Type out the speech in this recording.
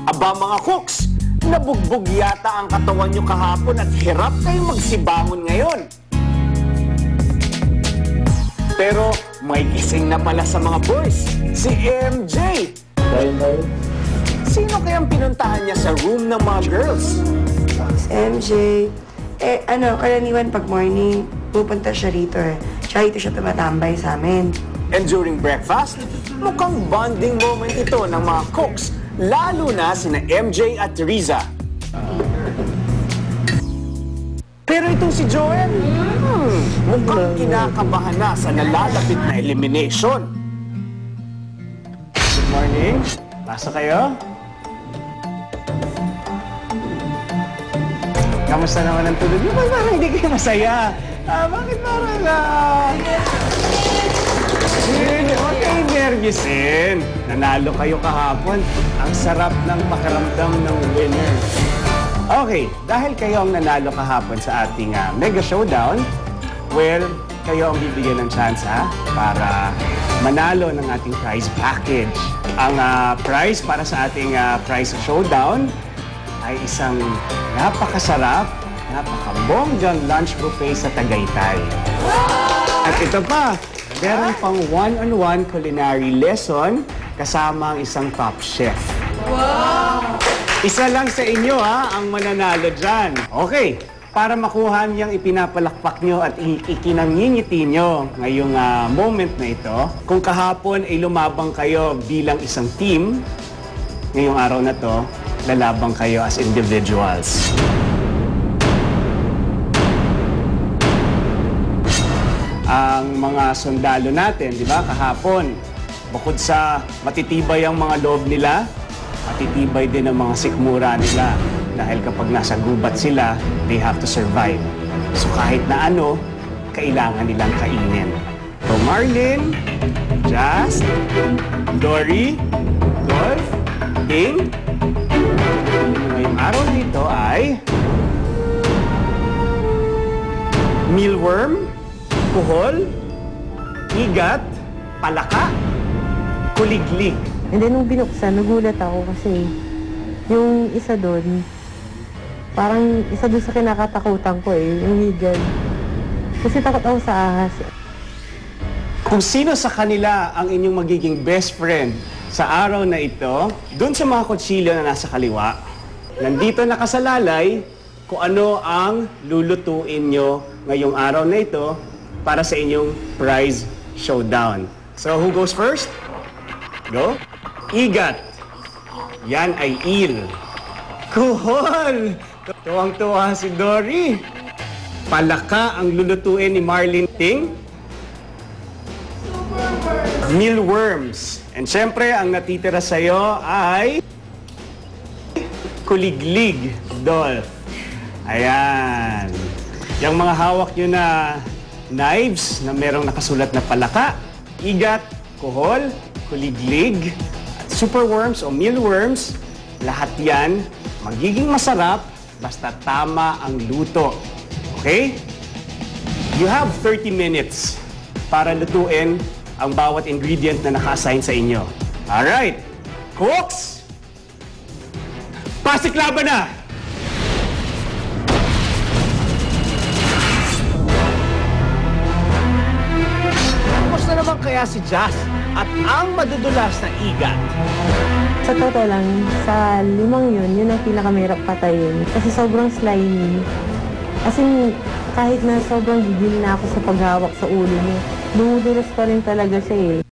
Aba mga cooks, nabugbog yata ang katawan nyo kahapon at hirap kayong magsibangon ngayon. Pero may gising na pala sa mga boys, si MJ. Sino kayang pinuntahan niya sa room ng mga girls? Si MJ. Karaniwan pag morning, pupunta siya rito eh. Tsaka rito siya tumatambay sa amin. And during breakfast, mukhang bonding moment ito ng mga cooks, lalo na sina MJ at Riza. Pero itong si Joel, mukhang kinakabahan na sa nalalapit na elimination. Good morning. Pasok kayo. Kamusta naman ang tulog niyo? Parang hindi kayo masaya. Bakit parang huwag kayong nervousin. Nanalo kayo kahapon. Ang sarap ng pakiramdam ng winner. Okay, dahil kayo ang nanalo kahapon sa ating Mega Showdown, well, kayo ang bibigyan ng chance para manalo ng ating prize package. Ang prize para sa ating prize showdown ay isang napakasarap, napakabonggang lunch buffet sa Tagaytay. At ito pa, meron pang one-on-one culinary lesson kasama ang isang top chef. Wow! Isa lang sa inyo ang mananalo dyan. Okay, para makuha niyang ipinapalakpak nyo at ikinangingiti nyo ngayong moment na ito, kung kahapon ay lumabang kayo bilang isang team, ngayong araw na to, lalabang kayo as individuals. Ang mga sundalo natin, di ba, kahapon, bukod sa matitibay ang mga loob nila, matitibay din ang mga sikmura nila. Dahil kapag nasa gubat sila, they have to survive. So kahit na ano, kailangan nilang kainin. So Marlin, Jazz, Dory, Dolph, King, ngayong araw dito ay mealworm, kuhol, igat, palaka, kuliglig. And then nung binuksan, nagulat ako kasi yung isa doon, parang isa doon sa kinakatakutan ko yung higad. Kasi takot ako sa ahas. Kung sino sa kanila ang inyong magiging best friend sa araw na ito, doon sa mga kutsilyo na nasa kaliwa, nandito nakasalalay kung ano ang lulutuin nyo ngayong araw na ito para sa inyong prize showdown. So, who goes first? Go. Igat. Yan ay eel. Kuhol! Tuwang-tuwa si Dory. Palaka ang lulutuin ni Marlin Ting. Mealworms. And syempre, ang natitira sa'yo ay kuliglig, Dolph. Ayan. Yung mga hawak nyo na knives na merong nakasulat na palaka, igat, kuhol, kuliglig, at superworms o mealworms, lahat yan magiging masarap basta tama ang luto. Okay? You have 30 minutes para lutuin ang bawat ingredient na naka-assign sa inyo. Alright! Cooks! Pasiklaban na! Kumusta naman kaya si Jazz at ang madudulas na igat? Sa totoo lang, sa limang yun ang pinakamahirap patayin. Kasi sobrang slimy. As in, kahit na sobrang gigil na ako sa paghawak sa ulo niya, dumudulas pa rin talaga siya eh.